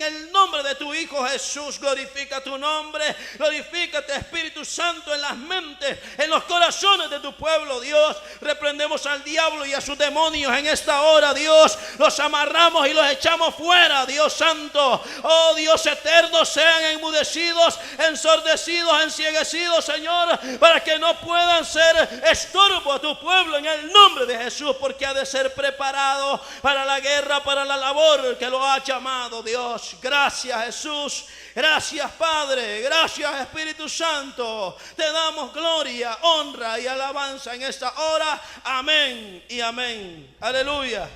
En el nombre de tu Hijo Jesús, glorifica tu nombre, glorifícate Espíritu Santo en las mentes, en los corazones de tu pueblo, Dios. Reprendemos al diablo y a sus demonios en esta hora, Dios. Los amarramos y los echamos fuera, Dios Santo. Oh Dios eterno, sean enmudecidos, ensordecidos, encieguecidos, Señor, para que no puedan ser estorbo a tu pueblo en el nombre de Jesús, porque ha de ser preparado para la guerra, para la labor que lo ha llamado, Dios. Gracias, Jesús. Gracias, Padre. Gracias, Espíritu Santo. Te damos gloria, honra y alabanza en esta hora. Amén y amén. Aleluya.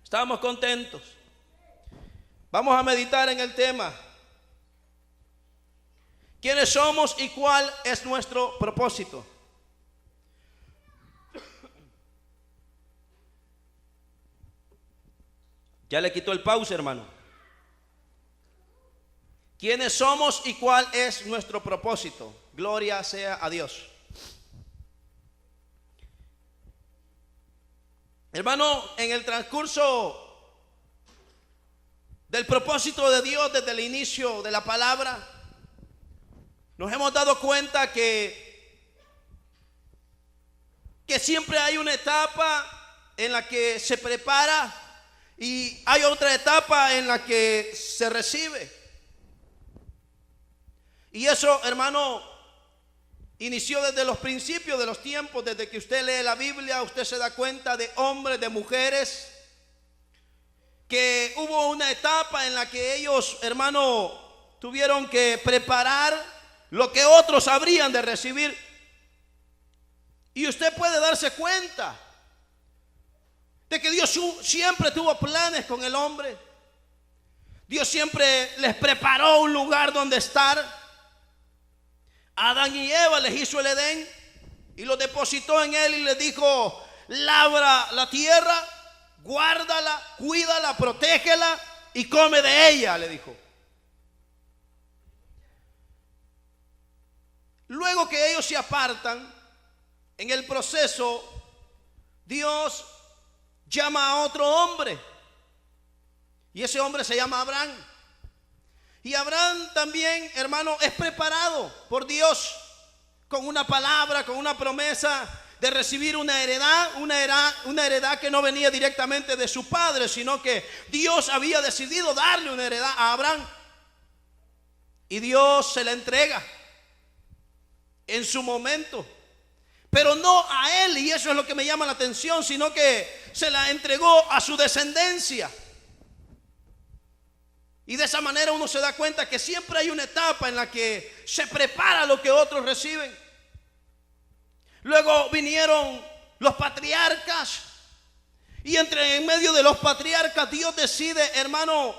Estamos contentos. Vamos a meditar en el tema. ¿Quiénes somos y cuál es nuestro propósito? Ya le quitó el pause, hermano. ¿Quiénes somos y cuál es nuestro propósito? Gloria sea a Dios. Hermano, en el transcurso del propósito de Dios desde el inicio de la palabra, nos hemos dado cuenta que siempre hay una etapa en la que se prepara y hay otra etapa en la que se recibe. Y eso, hermano, inició desde los principios de los tiempos. Desde que usted lee la Biblia, usted se da cuenta de hombres, de mujeres, que hubo una etapa en la que ellos, hermano, tuvieron que preparar lo que otros habrían de recibir. Y usted puede darse cuenta de que Dios siempre tuvo planes con el hombre. Dios siempre les preparó un lugar donde estar. A Adán y Eva les hizo el Edén y los depositó en él y les dijo: labra la tierra, guárdala, cuídala, protégela y come de ella, le dijo. Luego que ellos se apartan, en el proceso, Dios llama a otro hombre. Y ese hombre se llama Abraham. Y Abraham también, hermano, es preparado por Dios con una palabra, con una promesa de recibir una heredad que no venía directamente de su padre, sino que Dios había decidido darle una heredad a Abraham. Y Dios se la entrega en su momento, pero no a él, y eso es lo que me llama la atención, sino que se la entregó a su descendencia. Y de esa manera uno se da cuenta que siempre hay una etapa en la que se prepara lo que otros reciben. Luego vinieron los patriarcas, y en medio de los patriarcas Dios decide, hermano,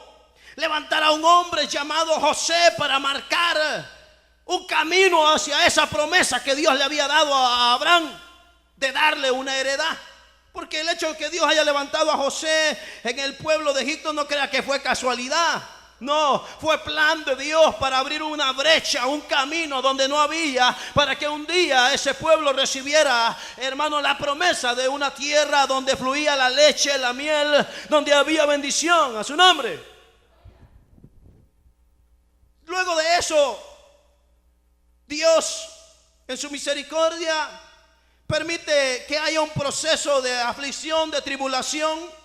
levantar a un hombre llamado José para marcar un camino hacia esa promesa que Dios le había dado a Abraham de darle una heredad. Porque el hecho de que Dios haya levantado a José en el pueblo de Egipto, no crea que fue casualidad. No, fue plan de Dios para abrir una brecha, un camino donde no había, para que un día ese pueblo recibiera, hermano, la promesa de una tierra donde fluía la leche, la miel, donde había bendición a su nombre. Luego de eso, Dios en su misericordia permite que haya un proceso de aflicción, de tribulación,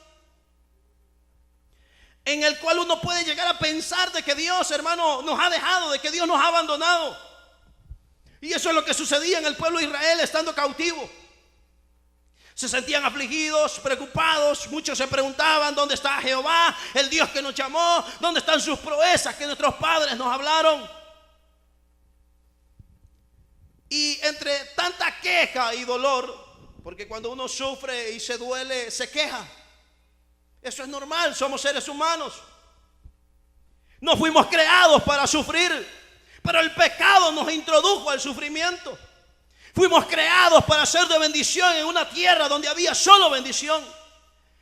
en el cual uno puede llegar a pensar de que Dios, hermano, nos ha dejado, de que Dios nos ha abandonado. Y eso es lo que sucedía en el pueblo de Israel estando cautivo. Se sentían afligidos, preocupados. Muchos se preguntaban: ¿dónde está Jehová, el Dios que nos llamó? ¿Dónde están sus proezas que nuestros padres nos hablaron? Y entre tanta queja y dolor, porque cuando uno sufre y se duele, se queja. Eso es normal, somos seres humanos. No fuimos creados para sufrir, pero el pecado nos introdujo al sufrimiento. Fuimos creados para ser de bendición en una tierra donde había solo bendición,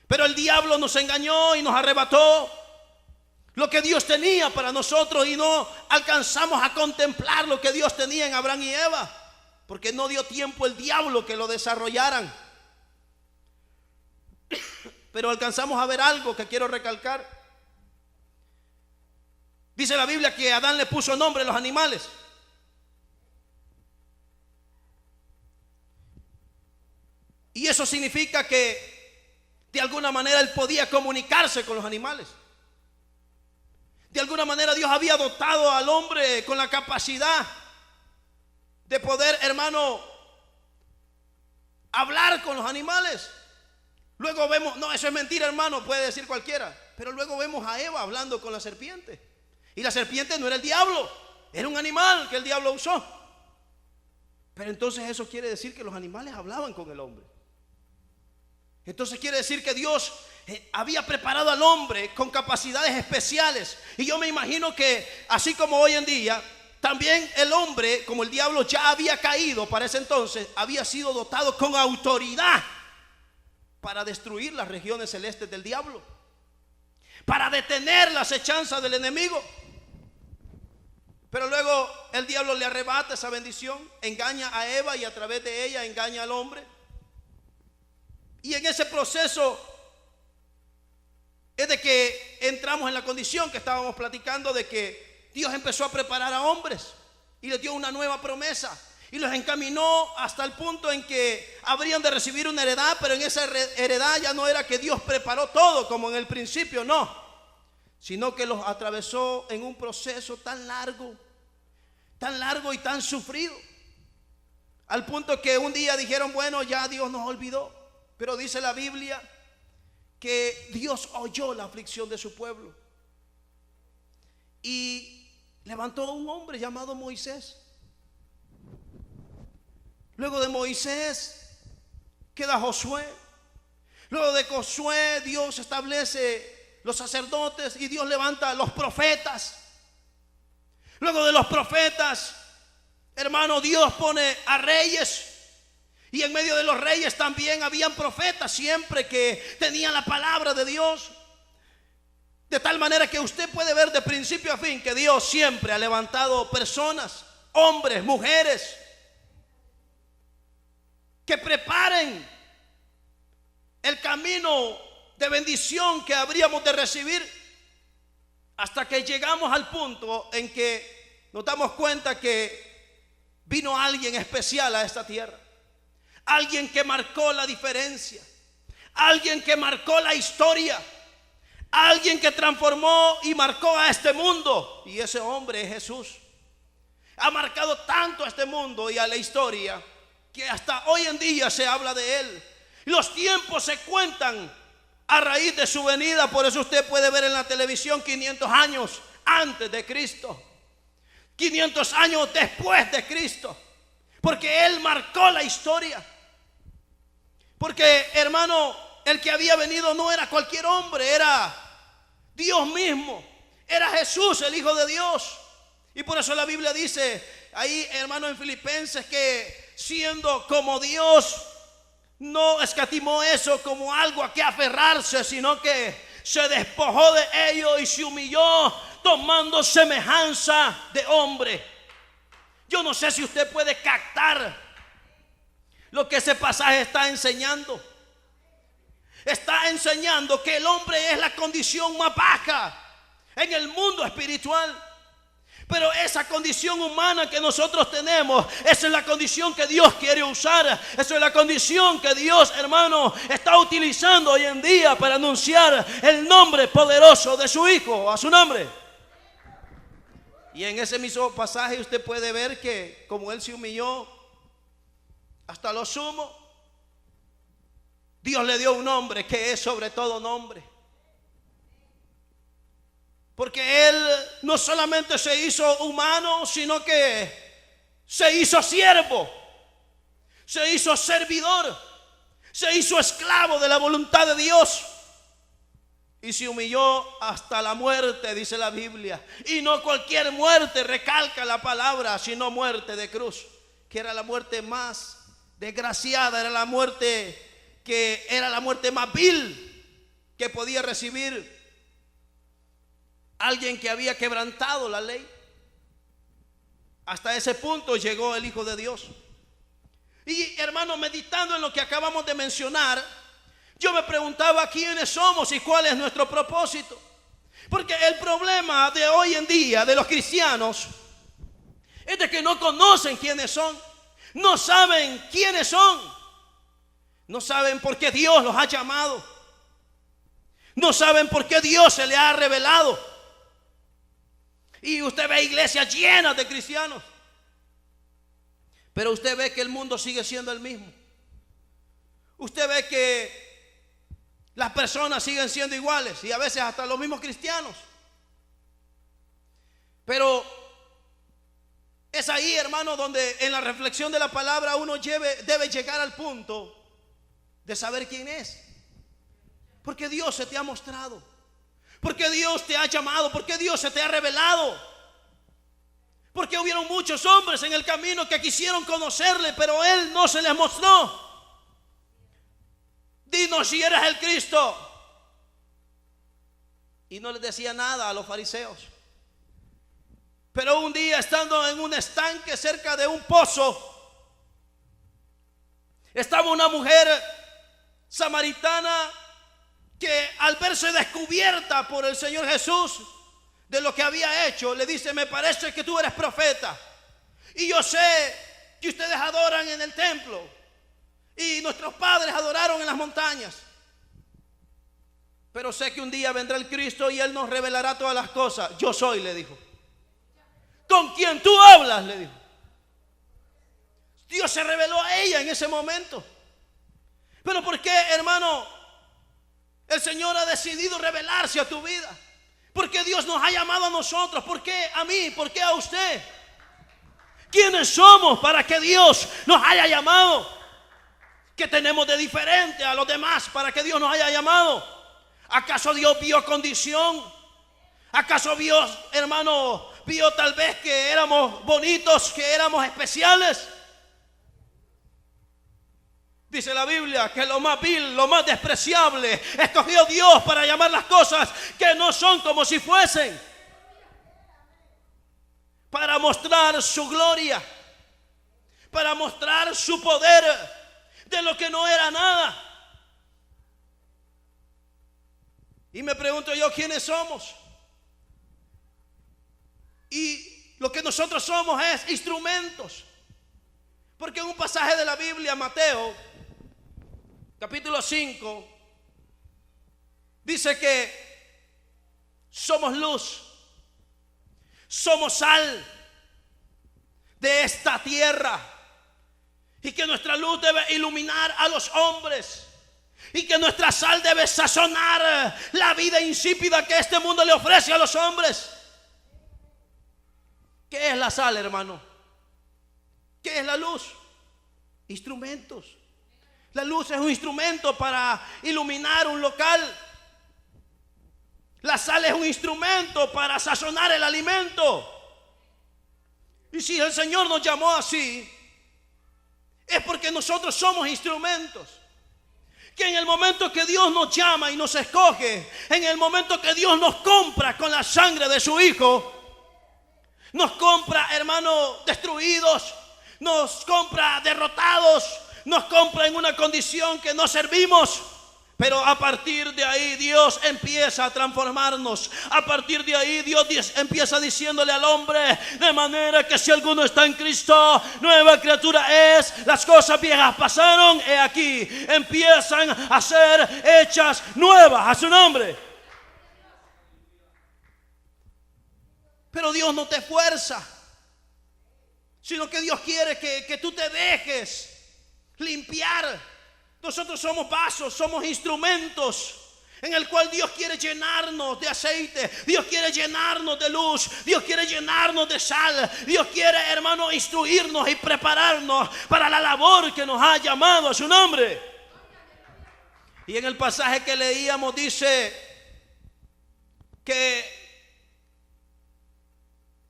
pero el diablo nos engañó y nos arrebató lo que Dios tenía para nosotros, y no alcanzamos a contemplar lo que Dios tenía en Abraham y Eva, porque no dio tiempo el diablo que lo desarrollaran. Pero alcanzamos a ver algo que quiero recalcar. Dice la Biblia que Adán le puso nombre a los animales. Y eso significa que de alguna manera él podía comunicarse con los animales. De alguna manera Dios había dotado al hombre con la capacidad de poder, hermano, hablar con los animales. Luego vemos, no, eso es mentira, hermano, puede decir cualquiera. Pero luego vemos a Eva hablando con la serpiente. Y la serpiente no era el diablo, era un animal que el diablo usó. Pero entonces eso quiere decir que los animales hablaban con el hombre. Entonces quiere decir que Dios había preparado al hombre con capacidades especiales. Y yo me imagino que así como hoy en día, también el hombre, como el diablo ya había caído para ese entonces, había sido dotado con autoridad para destruir las regiones celestes del diablo, para detener las acechanzas del enemigo. Pero luego el diablo le arrebata esa bendición, engaña a Eva y a través de ella engaña al hombre. Y en ese proceso es de que entramos en la condición que estábamos platicando, de que Dios empezó a preparar a hombres y les dio una nueva promesa y los encaminó hasta el punto en que habrían de recibir una heredad. Pero en esa heredad ya no era que Dios preparó todo como en el principio, no, sino que los atravesó en un proceso tan largo y tan sufrido, al punto que un día dijeron, bueno, ya Dios nos olvidó. Pero dice la Biblia que Dios oyó la aflicción de su pueblo y levantó a un hombre llamado Moisés. Luego de Moisés queda Josué. Luego de Josué Dios establece los sacerdotes y Dios levanta a los profetas. Luego de los profetas, hermano, Dios pone a reyes. Y en medio de los reyes también habían profetas, siempre que tenían la palabra de Dios. De tal manera que usted puede ver de principio a fin que Dios siempre ha levantado personas, hombres, mujeres, que preparen el camino de bendición que habríamos de recibir, hasta que llegamos al punto en que nos damos cuenta que vino alguien especial a esta tierra. Alguien que marcó la diferencia, alguien que marcó la historia, alguien que transformó y marcó a este mundo. Y ese hombre es Jesús. Ha marcado tanto a este mundo y a la historia que hasta hoy en día se habla de él. Los tiempos se cuentan a raíz de su venida. Por eso usted puede ver en la televisión 500 años antes de Cristo, 500 años después de Cristo, porque él marcó la historia. Porque, hermano, el que había venido no era cualquier hombre, era Dios mismo, era Jesús, el Hijo de Dios. Y por eso la Biblia dice ahí, hermano, en Filipenses, que siendo como Dios, no escatimó eso como algo a que aferrarse, sino que se despojó de ello y se humilló, tomando semejanza de hombre. Yo no sé si usted puede captar lo que ese pasaje está enseñando. Está enseñando que el hombre es la condición más baja en el mundo espiritual. Pero esa condición humana que nosotros tenemos, esa es la condición que Dios quiere usar. Esa es la condición que Dios, hermano, está utilizando hoy en día para anunciar el nombre poderoso de su Hijo, a su nombre. Y en ese mismo pasaje usted puede ver que como Él se humilló hasta lo sumo, Dios le dio un nombre que es sobre todo nombre. Porque Él no solamente se hizo humano, sino que se hizo siervo, se hizo servidor, se hizo esclavo de la voluntad de Dios. Y se humilló hasta la muerte, dice la Biblia. Y no cualquier muerte, recalca la palabra, sino muerte de cruz, que era la muerte más desgraciada, era la muerte que era la muerte más vil que podía recibir alguien que había quebrantado la ley. Hasta ese punto llegó el Hijo de Dios. Y hermano, meditando en lo que acabamos de mencionar, yo me preguntaba quiénes somos y cuál es nuestro propósito. Porque el problema de hoy en día de los cristianos es de que no conocen quiénes son, no saben quiénes son, no saben por qué Dios los ha llamado, no saben por qué Dios se les ha revelado. Y usted ve iglesias llenas de cristianos, pero usted ve que el mundo sigue siendo el mismo. Usted ve que las personas siguen siendo iguales y a veces hasta los mismos cristianos. Pero es ahí, hermano, donde en la reflexión de la palabra uno debe llegar al punto de saber quién es. Porque Dios se te ha mostrado, porque Dios te ha llamado, porque Dios se te ha revelado. Porque hubieron muchos hombres en el camino que quisieron conocerle, pero Él no se les mostró. Dinos si eres el Cristo. Y no les decía nada a los fariseos. Pero un día, estando en un estanque cerca de un pozo, estaba una mujer samaritana que, al verse descubierta por el Señor Jesús de lo que había hecho, le dice: me parece que tú eres profeta, y yo sé que ustedes adoran en el templo y nuestros padres adoraron en las montañas, pero sé que un día vendrá el Cristo y Él nos revelará todas las cosas. Yo soy, le dijo. ¿Con quién tú hablas?, le dijo. Dios se reveló a ella en ese momento. Pero ¿por qué, hermano, el Señor ha decidido revelarse a tu vida? ¿Por qué Dios nos ha llamado a nosotros? ¿Por qué a mí? ¿Por qué a usted? ¿Quiénes somos para que Dios nos haya llamado? ¿Qué tenemos de diferente a los demás para que Dios nos haya llamado? ¿Acaso Dios vio condición? ¿Acaso Dios, hermano, vio tal vez que éramos bonitos, que éramos especiales? Dice la Biblia que lo más vil, lo más despreciable, escogió Dios para llamar las cosas que no son como si fuesen, para mostrar su gloria, para mostrar su poder de lo que no era nada. Y me pregunto yo, ¿quiénes somos? Y lo que nosotros somos es instrumentos. Porque en un pasaje de la Biblia, Mateo capítulo 5, dice que somos luz, somos sal de esta tierra, y que nuestra luz debe iluminar a los hombres, y que nuestra sal debe sazonar la vida insípida que este mundo le ofrece a los hombres. ¿Qué es la sal, hermano? ¿Qué es la luz? Instrumentos. La luz es un instrumento para iluminar un local. La sal es un instrumento para sazonar el alimento. Y si el Señor nos llamó así, es porque nosotros somos instrumentos. Que en el momento que Dios nos llama y nos escoge, en el momento que Dios nos compra con la sangre de su Hijo, nos compra, hermano, destruidos, nos compra derrotados, nos compra en una condición que no servimos. Pero a partir de ahí Dios empieza a transformarnos. A partir de ahí Dios empieza diciéndole al hombre: de manera que si alguno está en Cristo, nueva criatura es, las cosas viejas pasaron, he aquí, empiezan a ser hechas nuevas. A su nombre. Pero Dios no te fuerza, sino que Dios quiere que tú te dejes limpiar. Nosotros somos vasos, somos instrumentos en el cual Dios quiere llenarnos de aceite, Dios quiere llenarnos de luz, Dios quiere llenarnos de sal, Dios quiere, hermano, instruirnos y prepararnos para la labor que nos ha llamado. A su nombre. Y en el pasaje que leíamos dice que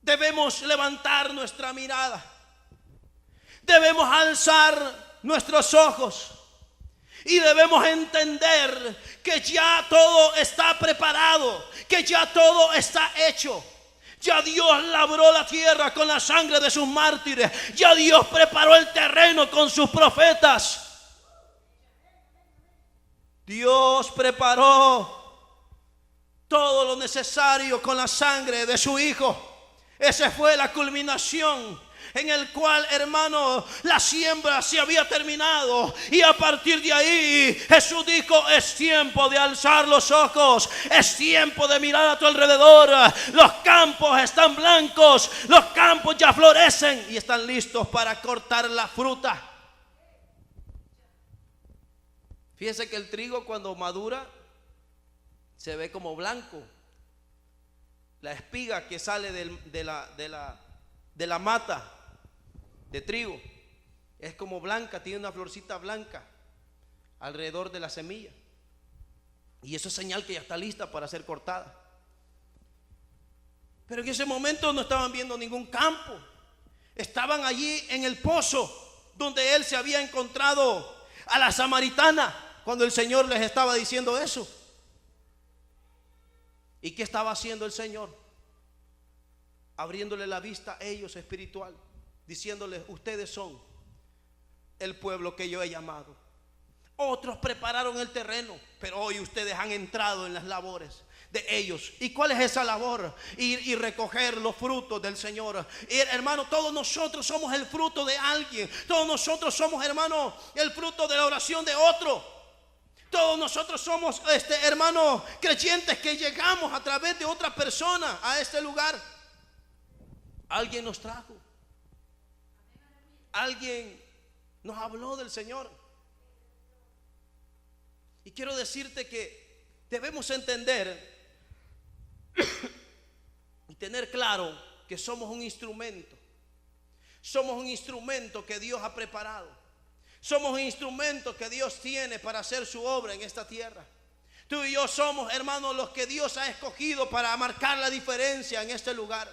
debemos levantar nuestra mirada, debemos alzar nuestros ojos y debemos entender que ya todo está preparado, que ya todo está hecho. Ya Dios labró la tierra con la sangre de sus mártires, ya Dios preparó el terreno con sus profetas. Dios preparó todo lo necesario con la sangre de su Hijo. Esa fue la culminación en el cual, hermano, la siembra se había terminado. Y a partir de ahí Jesús dijo: es tiempo de alzar los ojos, es tiempo de mirar a tu alrededor. Los campos están blancos, los campos ya florecen y están listos para cortar la fruta. Fíjese que el trigo, cuando madura, se ve como blanco. La espiga que sale de la mata de trigo es como blanca, tiene una florcita blanca alrededor de la semilla, y eso es señal que ya está lista para ser cortada. Pero en ese momento no estaban viendo ningún campo, estaban allí en el pozo donde él se había encontrado a la samaritana cuando el Señor les estaba diciendo eso. ¿Y qué estaba haciendo el Señor? Abriéndole la vista a ellos espiritual, diciéndoles: ustedes son el pueblo que yo he llamado. Otros prepararon el terreno, pero hoy ustedes han entrado en las labores de ellos. ¿Y cuál es esa labor? Ir y recoger los frutos del Señor. Y, hermano, todos nosotros somos el fruto de alguien. Todos nosotros somos, hermano, el fruto de la oración de otro. Todos nosotros somos, hermano, creyentes que llegamos a través de otra persona a este lugar. Alguien nos trajo, alguien nos habló del Señor. Y quiero decirte que debemos entender y tener claro que somos un instrumento. Somos un instrumento que Dios ha preparado. Somos un instrumento que Dios tiene para hacer su obra en esta tierra. Tú y yo somos, hermanos, los que Dios ha escogido para marcar la diferencia en este lugar.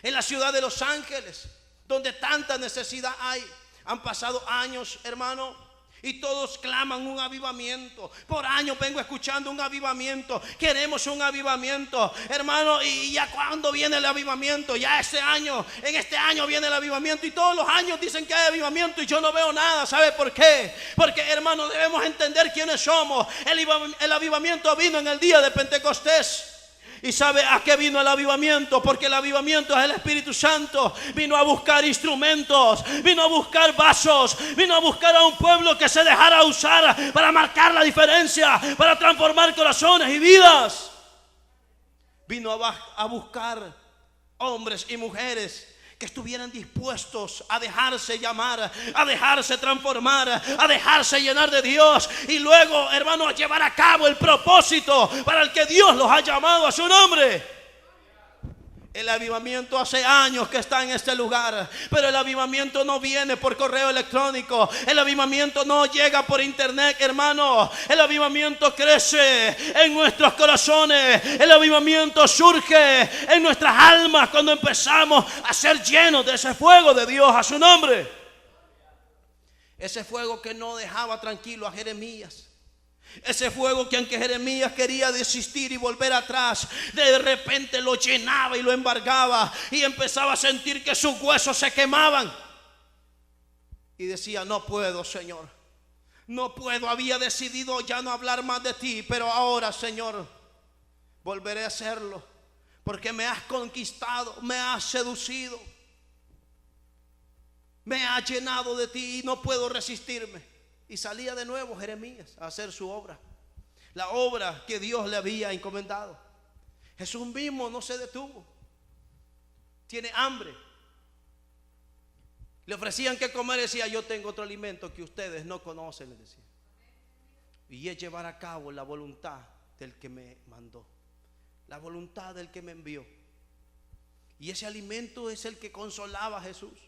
En la ciudad de Los Ángeles, donde tanta necesidad hay. Han pasado años, hermano, y todos claman un avivamiento. Por años vengo escuchando un avivamiento. Queremos un avivamiento, hermano. Y ya cuando viene el avivamiento, ya este año, en este año viene el avivamiento. Y todos los años dicen que hay avivamiento y yo no veo nada. ¿Sabe por qué? Porque, hermano, debemos entender quiénes somos. El avivamiento vino en el día de Pentecostés. ¿Y sabe a qué vino el avivamiento? Porque el avivamiento es el Espíritu Santo. Vino a buscar instrumentos, vino a buscar vasos, vino a buscar a un pueblo que se dejara usar para marcar la diferencia, para transformar corazones y vidas. Vino a buscar hombres y mujeres que estuvieran dispuestos a dejarse llamar, a dejarse transformar, a dejarse llenar de Dios, y luego, hermano, a llevar a cabo el propósito para el que Dios los ha llamado a su nombre. El avivamiento hace años que está en este lugar, pero el avivamiento no viene por correo electrónico. El avivamiento no llega por internet, hermano. El avivamiento crece en nuestros corazones. El avivamiento surge en nuestras almas cuando empezamos a ser llenos de ese fuego de Dios a su nombre. Ese fuego que no dejaba tranquilo a Jeremías. Ese fuego que, aunque Jeremías quería desistir y volver atrás, de repente lo llenaba y lo embargaba, y empezaba a sentir que sus huesos se quemaban. Y decía: no puedo, Señor, no puedo. Había decidido ya no hablar más de ti, pero ahora, Señor, volveré a hacerlo, porque me has conquistado, me has seducido, me has llenado de ti y no puedo resistirme. Y salía de nuevo Jeremías a hacer su obra, la obra que Dios le había encomendado. Jesús mismo no se detuvo. Tiene hambre. Le ofrecían que comer, decía: yo tengo otro alimento que ustedes no conocen, le decía. Y es llevar a cabo la voluntad del que me mandó, la voluntad del que me envió. Y ese alimento es el que consolaba a Jesús.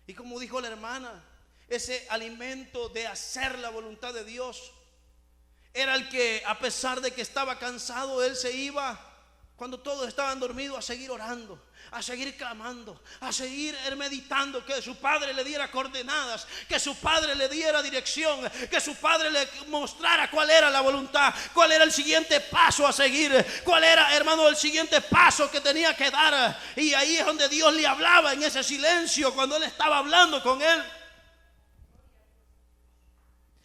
Y como dijo la hermana, ese alimento de hacer la voluntad de Dios era el que, a pesar de que estaba cansado, él se iba, cuando todos estaban dormidos, a seguir orando, a seguir clamando, a seguir meditando, que su padre le diera coordenadas, que su padre le diera dirección, que su padre le mostrara cuál era la voluntad, cuál era el siguiente paso a seguir, cuál era, hermano, el siguiente paso que tenía que dar. Y ahí es donde Dios le hablaba, en ese silencio, cuando él estaba hablando con él.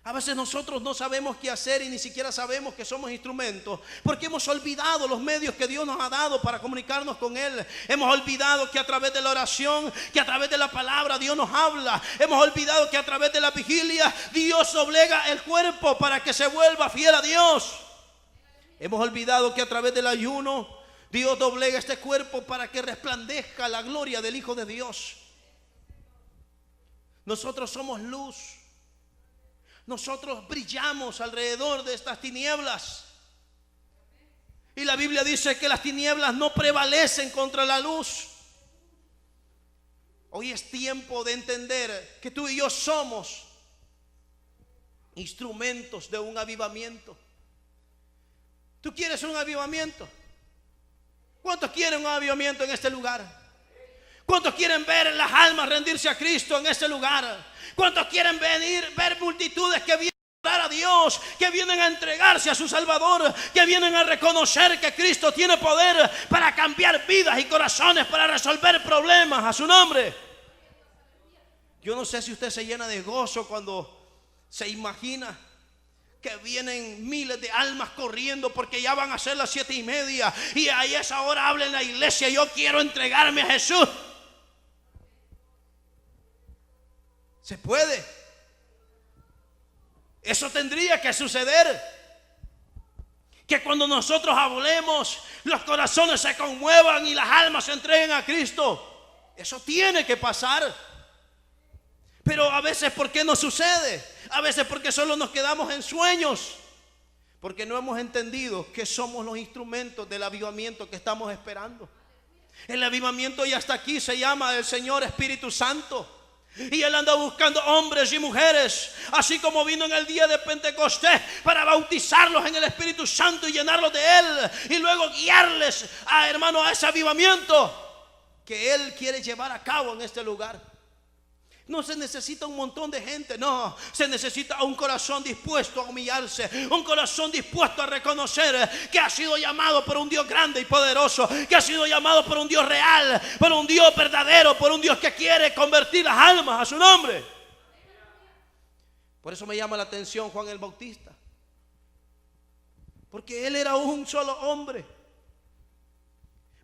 A veces nosotros no sabemos qué hacer y ni siquiera sabemos que somos instrumentos, porque hemos olvidado los medios que Dios nos ha dado para comunicarnos con Él. Hemos olvidado que a través de la oración, que a través de la palabra Dios nos habla. Hemos olvidado que a través de la vigilia Dios doblega el cuerpo para que se vuelva fiel a Dios. Hemos olvidado que a través del ayuno Dios doblega este cuerpo para que resplandezca la gloria del Hijo de Dios. Nosotros somos luz. Nosotros brillamos alrededor de estas tinieblas. Y la Biblia dice que las tinieblas no prevalecen contra la luz. Hoy es tiempo de entender que tú y yo somos instrumentos de un avivamiento. ¿Tú quieres un avivamiento? ¿Cuántos quieren un avivamiento en este lugar? ¿Cuántos quieren ver las almas rendirse a Cristo en este lugar? ¿Cuántos quieren ver multitudes que vienen a orar a Dios, que vienen a entregarse a su Salvador, que vienen a reconocer que Cristo tiene poder para cambiar vidas y corazones, para resolver problemas a su nombre? Yo no sé si usted se llena de gozo cuando se imagina que vienen miles de almas corriendo porque ya van a ser las 7:30 y a esa hora habla en la iglesia: yo quiero entregarme a Jesús. Se puede. Eso tendría que suceder. Que cuando nosotros hablemos, los corazones se conmuevan y las almas se entreguen a Cristo. Eso tiene que pasar. Pero a veces, ¿por qué no sucede? A veces porque solo nos quedamos en sueños. Porque no hemos entendido que somos los instrumentos del avivamiento que estamos esperando. El avivamiento ya está aquí, se llama el Señor Espíritu Santo. Y Él anda buscando hombres y mujeres, así como vino en el día de Pentecostés, para bautizarlos en el Espíritu Santo y llenarlos de Él, y luego guiarles a ese avivamiento que Él quiere llevar a cabo en este lugar. No se necesita un montón de gente, no. Se necesita un corazón dispuesto a humillarse, un corazón dispuesto a reconocer que ha sido llamado por un Dios grande y poderoso, que ha sido llamado por un Dios real, por un Dios verdadero, por un Dios que quiere convertir las almas a su nombre. Por eso me llama la atención Juan el Bautista, porque él era un solo hombre.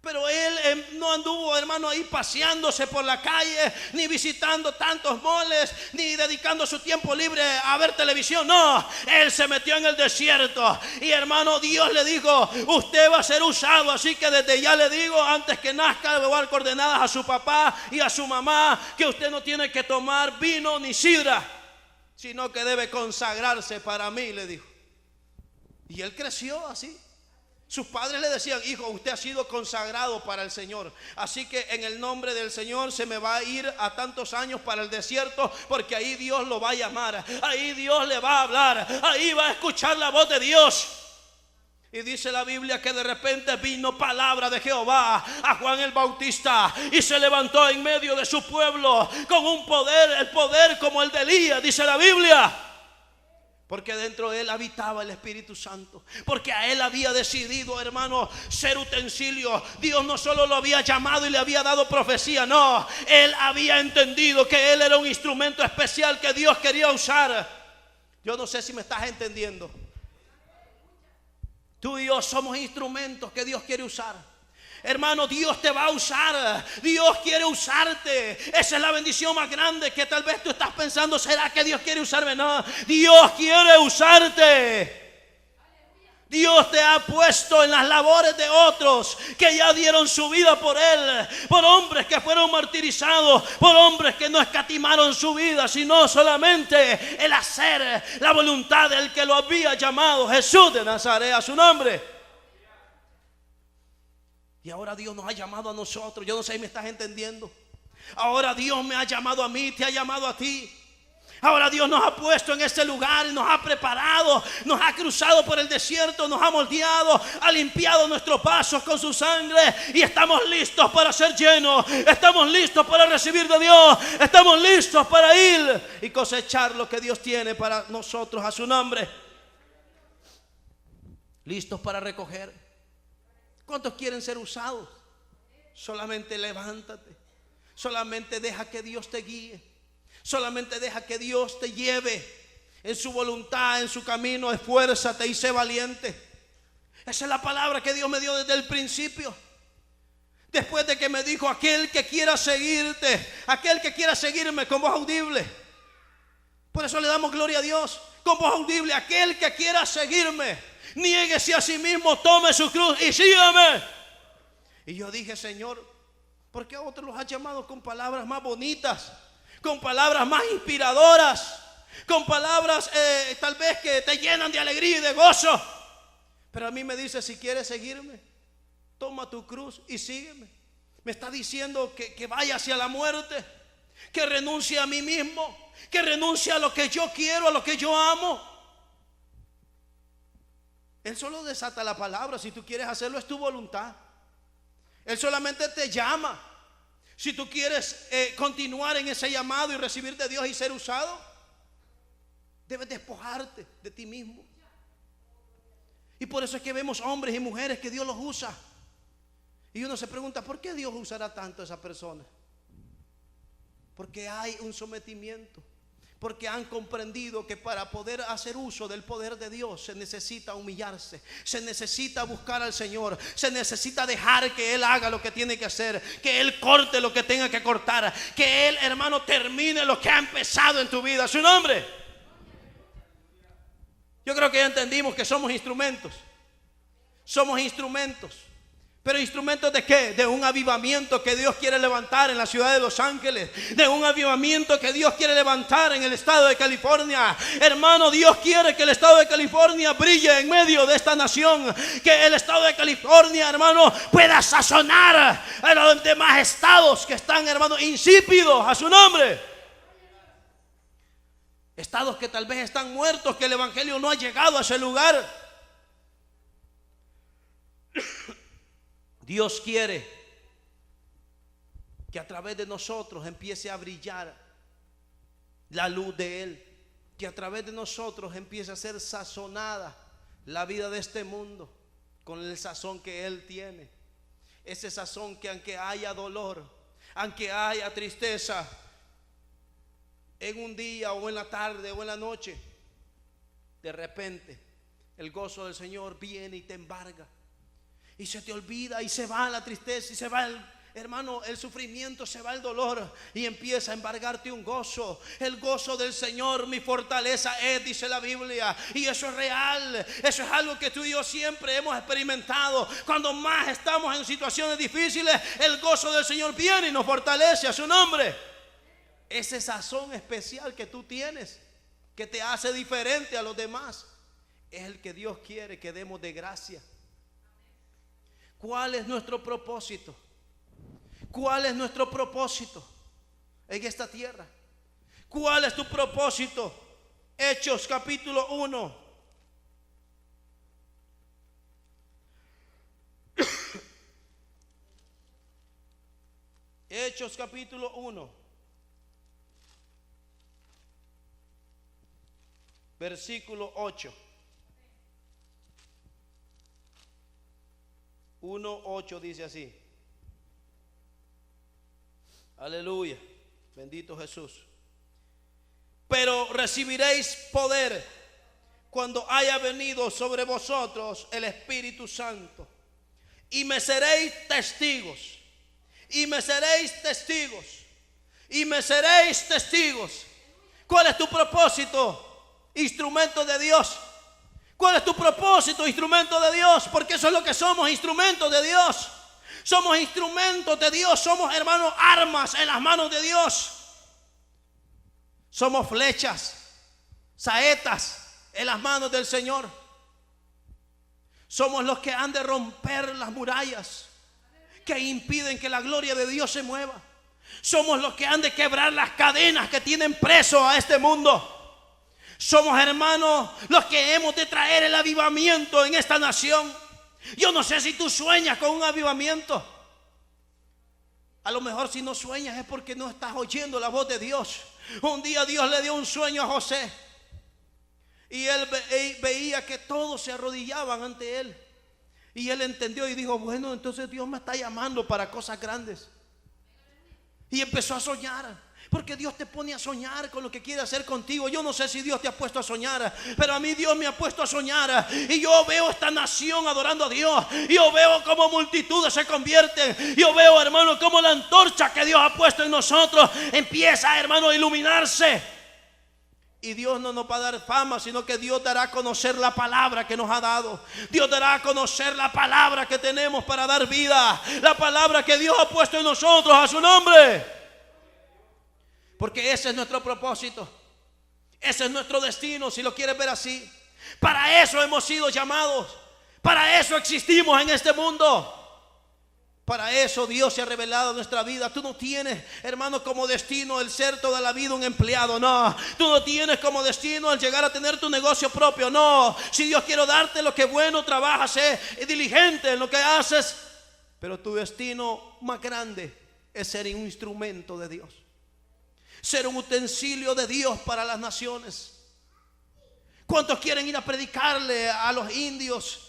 Pero él no anduvo, hermano, ahí paseándose por la calle, ni visitando tantos moles, ni dedicando su tiempo libre a ver televisión. No, él se metió en el desierto. Y hermano, Dios le dijo: usted va a ser usado. Así que desde ya le digo, antes que nazca, le voy a dar coordenadas a su papá y a su mamá, que usted no tiene que tomar vino ni sidra, sino que debe consagrarse para mí, le dijo. Y él creció así. Sus padres le decían: hijo, usted ha sido consagrado para el Señor, así que en el nombre del Señor se me va a ir a tantos años para el desierto, porque ahí Dios lo va a llamar, ahí Dios le va a hablar, ahí va a escuchar la voz de Dios. Y dice la Biblia que de repente vino palabra de Jehová a Juan el Bautista, y se levantó en medio de su pueblo con un poder, el poder como el de Elías, dice la Biblia. Porque dentro de él habitaba el Espíritu Santo. Porque a él había decidido, hermano, ser utensilio. Dios no solo lo había llamado y le había dado profecía. No, él había entendido que él era un instrumento especial que Dios quería usar. Yo no sé si me estás entendiendo. Tú y yo somos instrumentos que Dios quiere usar. Hermano, Dios te va a usar. Dios quiere usarte. Esa es la bendición más grande, que tal vez tú estás pensando: ¿será que Dios quiere usarme? No, Dios quiere usarte. Dios te ha puesto en las labores de otros que ya dieron su vida por Él, por hombres que fueron martirizados, por hombres que no escatimaron su vida, sino solamente el hacer la voluntad del que lo había llamado, Jesús de Nazaret, a su nombre. Y ahora Dios nos ha llamado a nosotros. Yo no sé si me estás entendiendo. Ahora Dios me ha llamado a mí, te ha llamado a ti. Ahora Dios nos ha puesto en este lugar, nos ha preparado, nos ha cruzado por el desierto, nos ha moldeado, ha limpiado nuestros pasos con su sangre, y estamos listos para ser llenos. Estamos listos para recibir de Dios. Estamos listos para ir y cosechar lo que Dios tiene para nosotros a su nombre. Listos para recoger. ¿Cuántos quieren ser usados? Solamente levántate. Solamente deja que Dios te guíe. Solamente deja que Dios te lleve. en su voluntad, en su camino, esfuérzate y sé valiente. Esa es la palabra que Dios me dio desde el principio. Después de que me dijo: aquel que quiera seguirte, aquel que quiera seguirme con voz audible. Por eso le damos gloria a Dios. Con voz audible: aquel que quiera seguirme, niéguese a sí mismo, tome su cruz y sígame. Y yo dije: Señor, ¿por qué a otros los has llamado con palabras más bonitas, con palabras más inspiradoras, con palabras tal vez que te llenan de alegría y de gozo? Pero a mí me dice: si quieres seguirme, toma tu cruz y sígueme. Me está diciendo que vaya hacia la muerte, que renuncie a mí mismo, que renuncie a lo que yo quiero, a lo que yo amo. Él solo desata la palabra. Si tú quieres hacerlo, es tu voluntad. Él solamente te llama. Si tú quieres continuar en ese llamado y recibir de Dios y ser usado, debes despojarte de ti mismo. Y por eso es que vemos hombres y mujeres que Dios los usa. Y uno se pregunta: ¿por qué Dios usará tanto a esa persona? Porque hay un sometimiento. Porque han comprendido que para poder hacer uso del poder de Dios se necesita humillarse, se necesita buscar al Señor, se necesita dejar que Él haga lo que tiene que hacer, que Él corte lo que tenga que cortar, que Él, hermano, termine lo que ha empezado en tu vida. ¿Su nombre? Yo creo que ya entendimos que somos instrumentos. Somos instrumentos. ¿Pero instrumentos de qué? De un avivamiento que Dios quiere levantar en la ciudad de Los Ángeles, de un avivamiento que Dios quiere levantar en el estado de California. Hermano, Dios quiere que el estado de California brille en medio de esta nación, que el estado de California, hermano, pueda sazonar a los demás estados que están, hermano, insípidos. A su nombre. Estados que tal vez están muertos, que el evangelio no ha llegado a ese lugar. Dios quiere que a través de nosotros empiece a brillar la luz de Él, que a través de nosotros empiece a ser sazonada la vida de este mundo con el sazón que Él tiene. Ese sazón que aunque haya dolor, aunque haya tristeza en un día o en la tarde o en la noche, de repente el gozo del Señor viene y te embarga. Y se te olvida y se va la tristeza y se va hermano, el sufrimiento, se va el dolor y empieza a embargarte un gozo. El gozo del Señor mi fortaleza es, dice la Biblia. Y eso es real. Eso es algo que tú y yo siempre hemos experimentado. Cuando más estamos en situaciones difíciles, el gozo del Señor viene y nos fortalece. A su nombre. Ese sazón especial que tú tienes, que te hace diferente a los demás, es el que Dios quiere que demos de gracia. ¿Cuál es nuestro propósito? ¿Cuál es nuestro propósito en esta tierra? ¿Cuál es tu propósito? Hechos capítulo 1. Hechos capítulo 1. Versículo 8. 1:8 dice así. Aleluya, bendito Jesús. Pero recibiréis poder cuando haya venido sobre vosotros el Espíritu Santo, y me seréis testigos, y me seréis testigos, y me seréis testigos. ¿Cuál es tu propósito, instrumento de Dios? ¿Cuál es tu propósito, instrumento de Dios? Porque eso es lo que somos, instrumentos de Dios. Somos instrumentos de Dios. Somos, hermanos, armas en las manos de Dios. Somos flechas, saetas en las manos del Señor. Somos los que han de romper las murallas que impiden que la gloria de Dios se mueva. Somos los que han de quebrar las cadenas que tienen preso a este mundo. Somos, hermanos, los que hemos de traer el avivamiento en esta nación. Yo no sé si tú sueñas con un avivamiento. A lo mejor si no sueñas es porque no estás oyendo la voz de Dios. Un día Dios le dio un sueño a José, y él veía que todos se arrodillaban ante él. Y él entendió y dijo: bueno, entonces Dios me está llamando para cosas grandes. Y empezó a soñar. Porque Dios te pone a soñar con lo que quiere hacer contigo. Yo no sé si Dios te ha puesto a soñar, pero a mí Dios me ha puesto a soñar. Y yo veo esta nación adorando a Dios. Yo veo cómo multitudes se convierten. Yo veo, hermano, cómo la antorcha que Dios ha puesto en nosotros empieza, hermano, a iluminarse. Y Dios no nos va a dar fama, sino que Dios dará a conocer la palabra que nos ha dado. Dios dará a conocer la palabra que tenemos para dar vida. La palabra que Dios ha puesto en nosotros, a su nombre. Porque ese es nuestro propósito. Ese es nuestro destino, si lo quieres ver así. Para eso hemos sido llamados. Para eso existimos en este mundo. Para eso Dios se ha revelado en nuestra vida. Tú no tienes, hermano, como destino el ser toda la vida un empleado. No, tú no tienes como destino el llegar a tener tu negocio propio. No, si Dios quiere darte lo que bueno, trabaja, sé diligente en lo que haces. Pero tu destino más grande es ser un instrumento de Dios. Ser un utensilio de Dios para las naciones. ¿Cuántos quieren ir a predicarle a los indios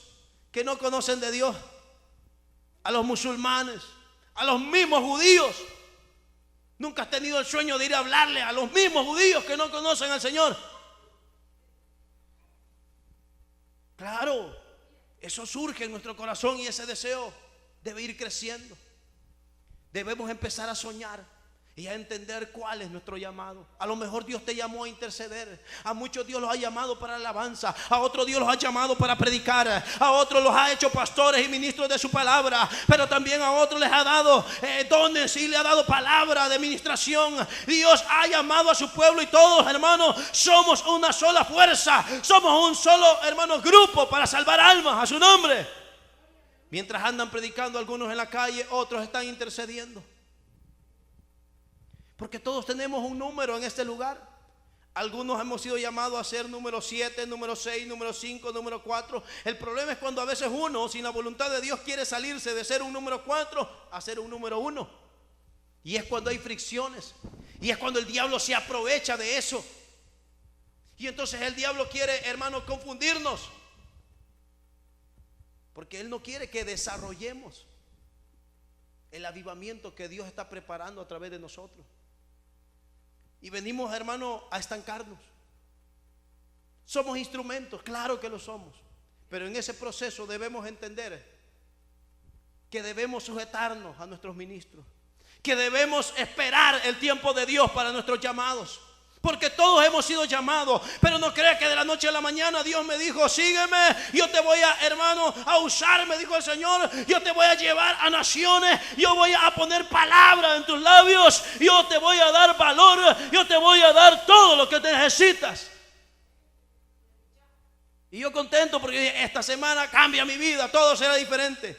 que no conocen de Dios? A los musulmanes, a los mismos judíos. Nunca has tenido el sueño de ir a hablarle a los mismos judíos que no conocen al Señor. Claro, eso surge en nuestro corazón y ese deseo debe ir creciendo. Debemos empezar a soñar y a entender cuál es nuestro llamado. A lo mejor Dios te llamó a interceder. A muchos Dios los ha llamado para alabanza. A otros Dios los ha llamado para predicar. A otros los ha hecho pastores y ministros de su palabra. Pero también a otros les ha dado dones y le ha dado palabra de administración. Dios ha llamado a su pueblo y todos, hermanos, somos una sola fuerza. Somos un solo, hermano, grupo para salvar almas, a su nombre. Mientras andan predicando algunos en la calle, otros están intercediendo. Porque todos tenemos un número en este lugar. Algunos hemos sido llamados a ser número 7, número 6, número 5, número 4. El problema es cuando a veces uno, sin la voluntad de Dios, quiere salirse de ser un número 4 a ser un número 1. Y es cuando hay fricciones. Y es cuando el diablo se aprovecha de eso. Y entonces el diablo quiere, hermano, confundirnos. Porque él no quiere que desarrollemos el avivamiento que Dios está preparando a través de nosotros. Y venimos, hermano, a estancarnos. Somos instrumentos, claro que lo somos. Pero en ese proceso debemos entender que debemos sujetarnos a nuestros ministros. Que debemos esperar el tiempo de Dios para nuestros llamados. Porque todos hemos sido llamados. Pero no creas que de la noche a la mañana Dios me dijo: sígueme, yo te voy a, hermano, a usar, me dijo el Señor. Yo te voy a llevar a naciones. Yo voy a poner palabras en tus labios. Yo te voy a dar valor. Yo te voy a dar todo lo que te necesitas. Y yo contento porque esta semana cambia mi vida. Todo será diferente.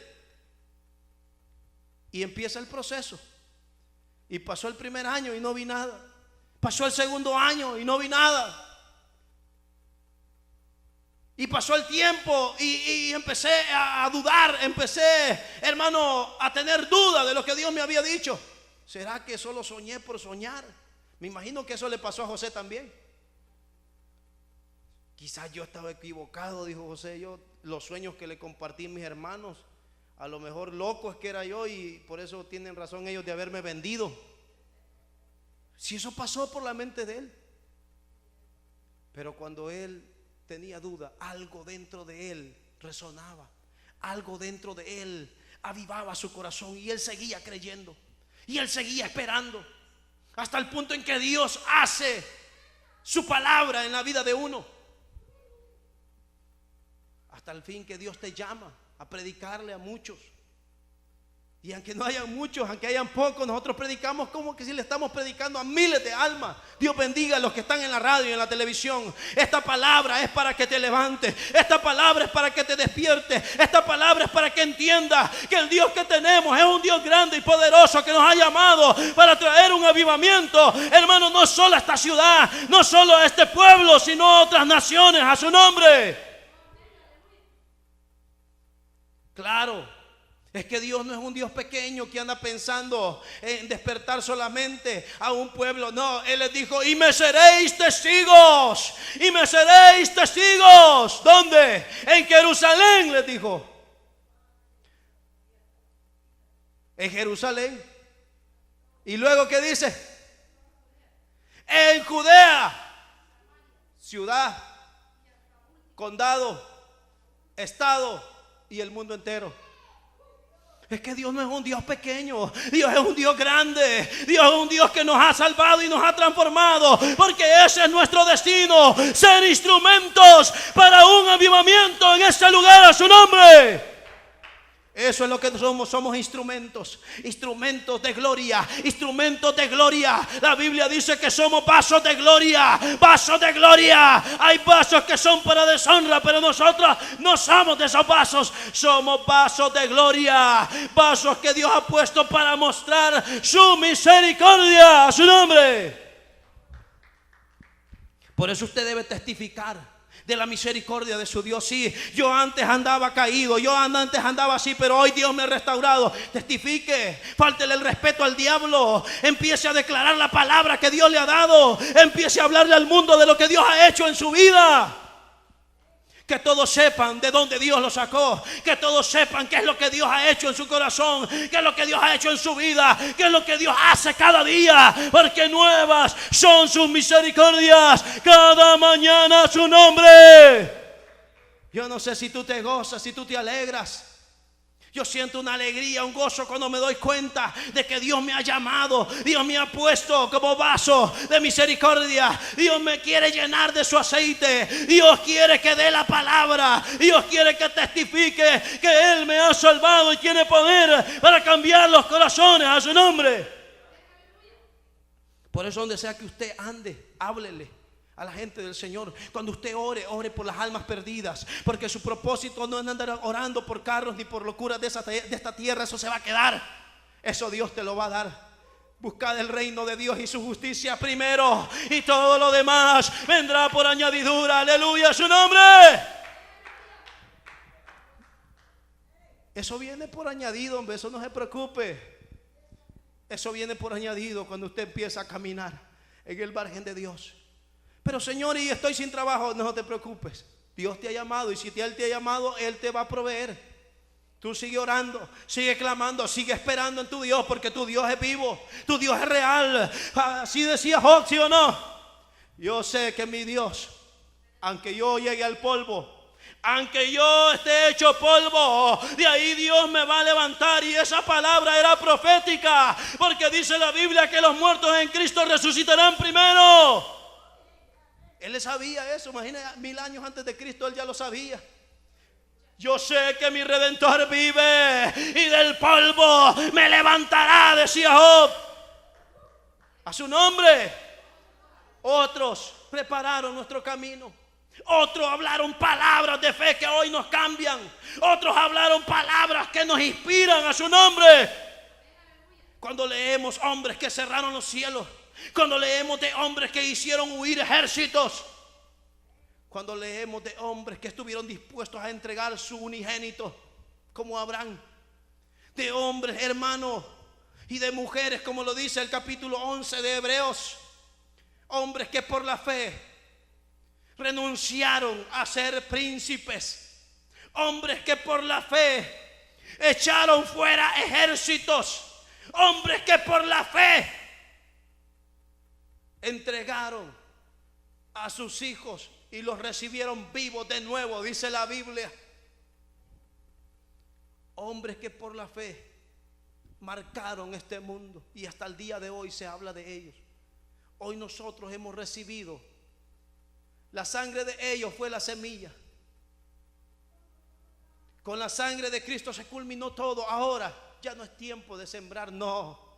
Y empieza el proceso. Y pasó el primer año y no vi nada. Pasó el segundo año y no vi nada. Y pasó el tiempo y empecé a dudar. Empecé, hermano, a tener duda de lo que Dios me había dicho. ¿Será que solo soñé por soñar? Me imagino que eso le pasó a José también. Quizás yo estaba equivocado, dijo José. Yo, los sueños que le compartí a mis hermanos, a lo mejor loco es que era yo, y por eso tienen razón ellos de haberme vendido. Si eso pasó por la mente de él. Pero cuando él tenía duda, algo dentro de él resonaba. Algo dentro de él avivaba su corazón. Y él seguía creyendo. Y él seguía esperando. Hasta el punto en que Dios hace su palabra en la vida de uno. Hasta el fin que Dios te llama a predicarle a muchos. Y aunque no hayan muchos, aunque hayan pocos, nosotros predicamos como que si le estamos predicando a miles de almas. Dios bendiga a los que están en la radio y en la televisión. Esta palabra es para que te levantes. Esta palabra es para que te despiertes. Esta palabra es para que entiendas que el Dios que tenemos es un Dios grande y poderoso que nos ha llamado para traer un avivamiento, hermano, no solo a esta ciudad, no solo a este pueblo, sino a otras naciones, a su nombre. Claro. Es que Dios no es un Dios pequeño que anda pensando en despertar solamente a un pueblo. No, Él les dijo: y me seréis testigos. Y me seréis testigos. ¿Dónde? En Jerusalén, les dijo. En Jerusalén. Y luego, ¿qué dice? en Judea, ciudad, condado, estado y el mundo entero. Es que Dios no es un Dios pequeño, Dios es un Dios grande, Dios es un Dios que nos ha salvado y nos ha transformado, porque ese es nuestro destino, ser instrumentos para un avivamiento en este lugar a su nombre. Eso es lo que somos instrumentos de gloria, instrumentos de gloria. La Biblia dice que somos vasos de gloria, vasos de gloria. Hay vasos que son para deshonra, pero nosotros no somos de esos vasos, somos vasos de gloria, vasos que Dios ha puesto para mostrar su misericordia a su nombre. Por eso usted debe testificar de la misericordia de su Dios. Sí, yo antes andaba caído, yo antes andaba así, pero hoy Dios me ha restaurado. Testifique, fáltele el respeto al diablo, empiece a declarar la palabra que Dios le ha dado, empiece a hablarle al mundo de lo que Dios ha hecho en su vida. Que todos sepan de dónde Dios lo sacó, que todos sepan qué es lo que Dios ha hecho en su corazón, qué es lo que Dios ha hecho en su vida, qué es lo que Dios hace cada día, porque nuevas son sus misericordias cada mañana a su nombre. Yo no sé si tú te gozas, si tú te alegras. Yo siento una alegría, un gozo cuando me doy cuenta de que Dios me ha llamado, Dios me ha puesto como vaso de misericordia. Dios me quiere llenar de su aceite, Dios quiere que dé la palabra, Dios quiere que testifique que Él me ha salvado y tiene poder para cambiar los corazones a su nombre. Por eso donde sea que usted ande, háblele a la gente del Señor. Cuando usted ore, ore por las almas perdidas, porque su propósito no es andar orando por carros ni por locuras de esta tierra. Eso se va a quedar, eso Dios te lo va a dar. Buscad el reino de Dios y su justicia primero, y todo lo demás vendrá por añadidura. Aleluya, su nombre. Eso viene por añadido, hombre, eso no se preocupe. Eso viene por añadido cuando usted empieza a caminar en el margen de Dios. Pero Señor, y estoy sin trabajo. No te preocupes, Dios te ha llamado, y si Él te ha llamado, Él te va a proveer. Tú sigue orando, sigue clamando, sigue esperando en tu Dios, porque tu Dios es vivo, tu Dios es real. Así decía Job, ¿sí o no? Yo sé que mi Dios, aunque yo llegue al polvo, aunque yo esté hecho polvo, de ahí Dios me va a levantar. Y esa palabra era profética, porque dice la Biblia que los muertos en Cristo resucitarán primero. Él le sabía eso, imagínate, 1000 años antes de Cristo él ya lo sabía. Yo sé que mi Redentor vive y del polvo me levantará, decía Job. A su nombre. Otros prepararon nuestro camino, otros hablaron palabras de fe que hoy nos cambian, otros hablaron palabras que nos inspiran a su nombre. Cuando leemos hombres que cerraron los cielos, cuando leemos de hombres que hicieron huir ejércitos, cuando leemos de hombres que estuvieron dispuestos a entregar su unigénito, como Abraham, de hombres, hermanos, y de mujeres, como lo dice el capítulo 11 de Hebreos, hombres que por la fe renunciaron a ser príncipes, hombres que por la fe echaron fuera ejércitos, hombres que por la fe entregaron a sus hijos y los recibieron vivos de nuevo, dice la Biblia. Hombres que por la fe marcaron este mundo, y hasta el día de hoy se habla de ellos. Hoy nosotros hemos recibido, la sangre de ellos fue la semilla. Con la sangre de Cristo se culminó todo. Ahora ya no es tiempo de sembrar, no.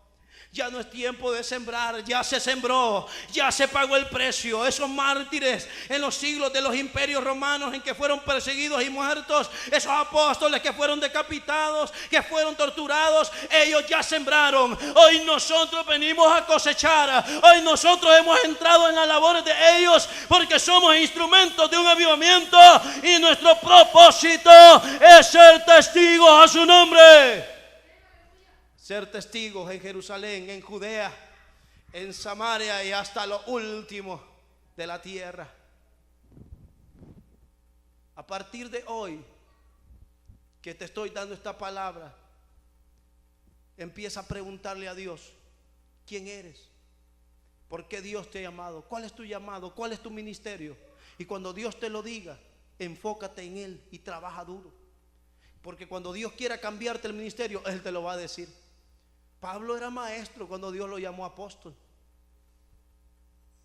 Ya no es tiempo de sembrar, ya se sembró, ya se pagó el precio. Esos mártires en los siglos de los imperios romanos en que fueron perseguidos y muertos, esos apóstoles que fueron decapitados, que fueron torturados, ellos ya sembraron. Hoy nosotros venimos a cosechar. Hoy nosotros hemos entrado en las labores de ellos, porque somos instrumentos de un avivamiento, y nuestro propósito es ser testigos a su nombre. Ser testigos en Jerusalén, en Judea, en Samaria y hasta lo último de la tierra. A partir de hoy que te estoy dando esta palabra, empieza a preguntarle a Dios: ¿quién eres? ¿Por qué Dios te ha llamado? ¿Cuál es tu llamado? ¿Cuál es tu ministerio? Y cuando Dios te lo diga, enfócate en Él y trabaja duro. Porque cuando Dios quiera cambiarte el ministerio, Él te lo va a decir. Pablo era maestro cuando Dios lo llamó apóstol.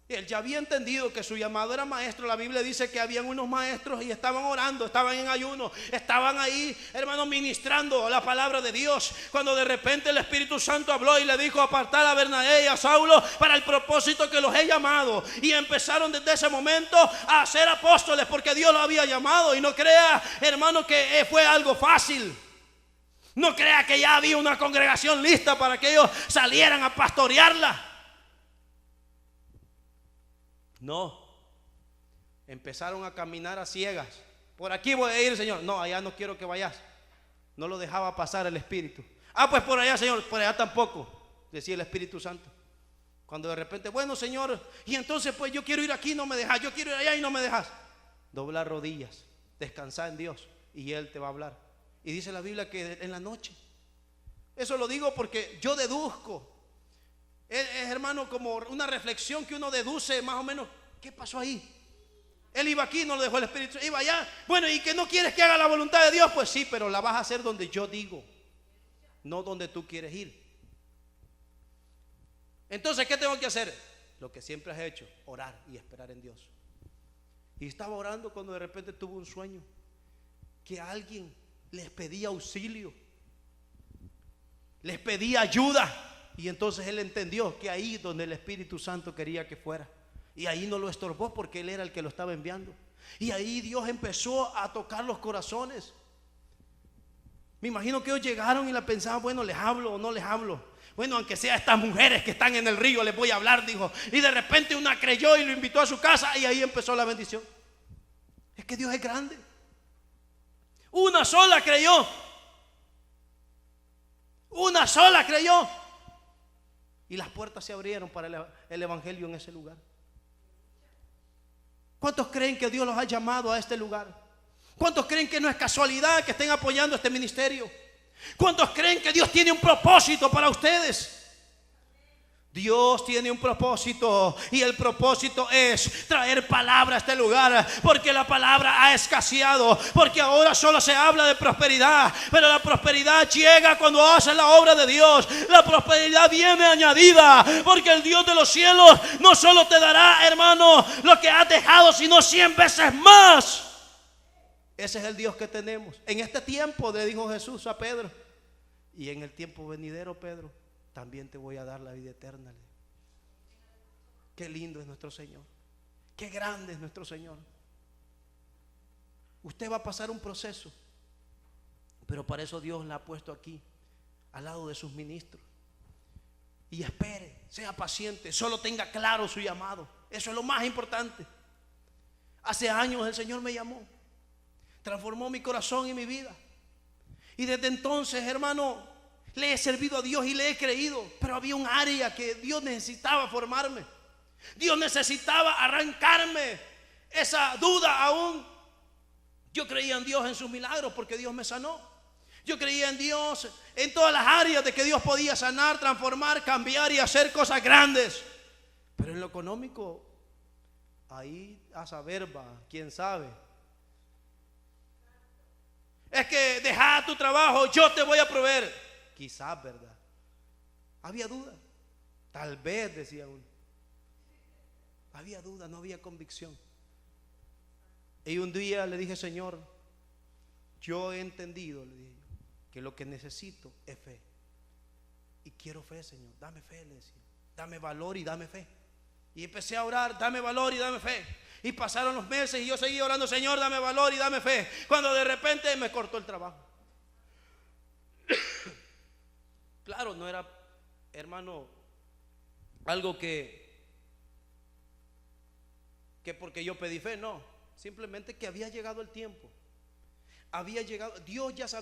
Él ya había entendido que su llamado era maestro. La Biblia dice que habían unos maestros y estaban orando, estaban en ayuno, estaban ahí, hermanos, ministrando la palabra de Dios. Cuando de repente el Espíritu Santo habló y le dijo: apartar a Bernabé y a Saulo para el propósito que los he llamado. Y empezaron desde ese momento a ser apóstoles, porque Dios los había llamado. Y no crea, hermano, que fue algo fácil. No crea que ya había una congregación lista para que ellos salieran a pastorearla. No, empezaron a caminar a ciegas. Por aquí voy a ir, Señor. No, allá no quiero que vayas. No lo dejaba pasar el Espíritu. Pues por allá, Señor. Por allá tampoco, decía el Espíritu Santo. Cuando de repente, bueno, Señor, y entonces pues yo quiero ir aquí, no me dejas. Yo quiero ir allá y no me dejas. Doblar rodillas, descansar en Dios y Él te va a hablar. Y dice la Biblia que en la noche. Eso lo digo porque yo deduzco. Es, hermano, como una reflexión que uno deduce más o menos. ¿Qué pasó ahí? Él iba aquí, no lo dejó el Espíritu, iba allá. Bueno, ¿y que no quieres que haga la voluntad de Dios? Pues sí, pero la vas a hacer donde yo digo, no donde tú quieres ir. Entonces, ¿qué tengo que hacer? Lo que siempre has hecho: orar y esperar en Dios. Y estaba orando cuando de repente tuvo un sueño que alguien les pedía auxilio, les pedía ayuda. Y entonces él entendió que ahí donde el Espíritu Santo quería que fuera. Y ahí no lo estorbó porque él era el que lo estaba enviando. Y ahí Dios empezó a tocar los corazones. Me imagino que ellos llegaron y la pensaban: bueno, ¿les hablo o no les hablo? Bueno, aunque sea estas mujeres que están en el río, les voy a hablar, dijo. Y de repente una creyó y lo invitó a su casa, y ahí empezó la bendición. Es que Dios es grande. Una sola creyó. Una sola creyó. Y las puertas se abrieron para el evangelio en ese lugar. ¿Cuántos creen que Dios los ha llamado a este lugar? ¿Cuántos creen que no es casualidad que estén apoyando este ministerio? ¿Cuántos creen que Dios tiene un propósito para ustedes? Dios tiene un propósito, y el propósito es traer palabra a este lugar, porque la palabra ha escaseado, porque ahora solo se habla de prosperidad, pero la prosperidad llega cuando haces la obra de Dios. La prosperidad viene añadida, porque el Dios de los cielos no solo te dará, hermano, lo que has dejado, sino 100 veces más. Ese es el Dios que tenemos. En este tiempo, le dijo Jesús a Pedro, y en el tiempo venidero, Pedro, también te voy a dar la vida eterna. Qué lindo es nuestro Señor. Qué grande es nuestro Señor. Usted va a pasar un proceso, pero para eso Dios la ha puesto aquí, al lado de sus ministros. Y espere, sea paciente, solo tenga claro su llamado. Eso es lo más importante. Hace años el Señor me llamó, transformó mi corazón y mi vida. Y desde entonces, hermano, le he servido a Dios y le he creído, pero había un área que Dios necesitaba formarme. Dios necesitaba arrancarme esa duda aún. Yo creía en Dios, en sus milagros, porque Dios me sanó. Yo creía en Dios en todas las áreas de que Dios podía sanar, transformar, cambiar y hacer cosas grandes. Pero en lo económico, ahí a saber va, quién sabe. Es que deja tu trabajo, yo te voy a proveer. Quizás, ¿verdad? Había duda. Tal vez, decía uno. Había duda, no había convicción. Y un día le dije: Señor, yo he entendido, le dije, que lo que necesito es fe. Y quiero fe, Señor, dame fe, le decía. Dame valor y dame fe. Y empecé a orar: dame valor y dame fe. Y pasaron los meses y yo seguía orando: Señor, dame valor y dame fe. Cuando de repente me cortó el trabajo. Claro, no era, hermano, algo que porque yo pedí fe, no. Simplemente que había llegado el tiempo. Había llegado, Dios ya sabía.